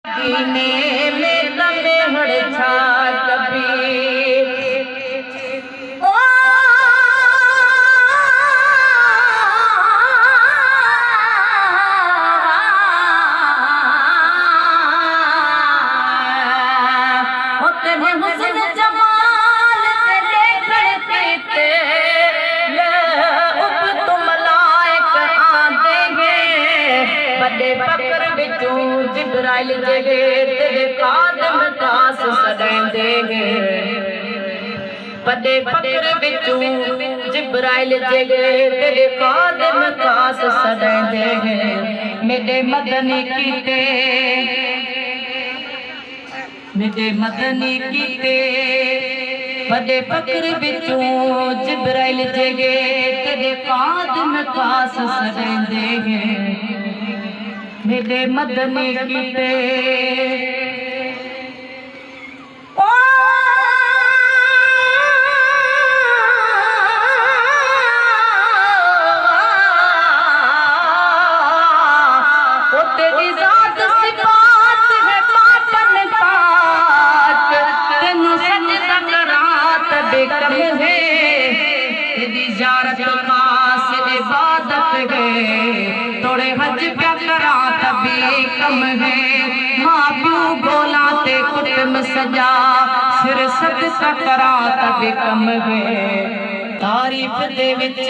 दीने में तमे हड़ छा कभी ओ तेरे हुस्न जमाल ते देखण ते उप तुम लायक आंदे बड़े फकर विचों जिब्राइल जगे तेरे कादम कास सदैंदे बड़े फकर विचों जिब्राइल जगे तेरे कादम कास सदैंदे मेरे मदनी कीते मेरे मदनी कीते बड़े फकर विचों जिब्राइल जगे तेरे कादम कास सदैंदे मेरे मदनी कीते तेरी जात सिफात है पाटन पाक तेनू सजदा करात बेकम है तेरी ज़ियारत खास इबादत है तोड़े हज प्या करात बेकम है माँ प्यू बोला ते कुटुम सजा सिर सदका करात बेकम है तारीफ दे विच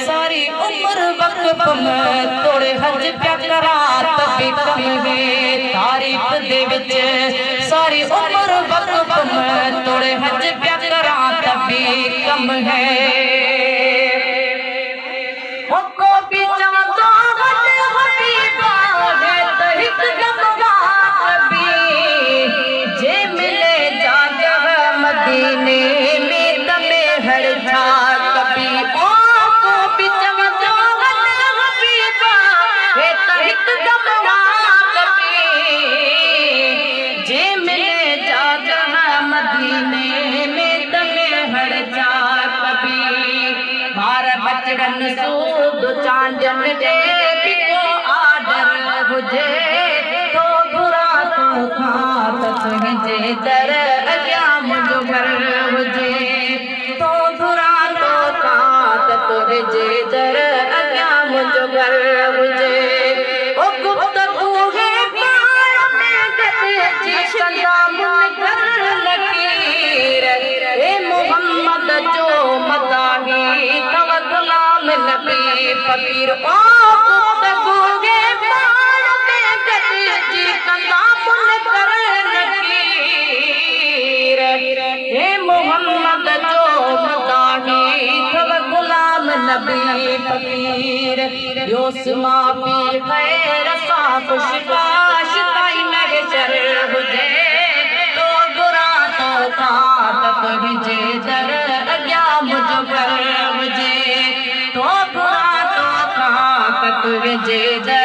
सारी उम्र वक्फ में तोड़े हज प्या करात बेकम है तारीफ दे विच सारी उम्र वक्फ में तोड़े हज प्या करात बेकम है को भी चवंदा वड हबीबा है त हिक जमवात भी जे मिले जाग मदीने में तमे हड़ छा कभी ओ को भी चवंदा वड हबीबा है त हिक जमवात भी जे मिले जाग मदीने में तमे हड़ छा कभी भार बचड़न सूद चांदन दे बिको आडर हुजे तो बुरा तो खात तुझे दर अग्या मुझो घर हुजे तो बुरा तो खात तुझे दर अग्या मुझो घर हुजे ओ गुफ्तगू है प्यार में गते सलाम कर लकीर ए मोहम्मद जो मदाही तव गुलाम नबी फकीर ओ गुफ्तगूए बाल में गते जी कलाम कर लकीर ए मोहम्मद जो मदाही तव गुलाम नबी फकीर योसमा पी खैर सा खुशबाश ताई महशर हुजे तो बुरा तो खात तुझे दर अग्या मुझो घर मुझे तो बुरा तो खात तुझे दर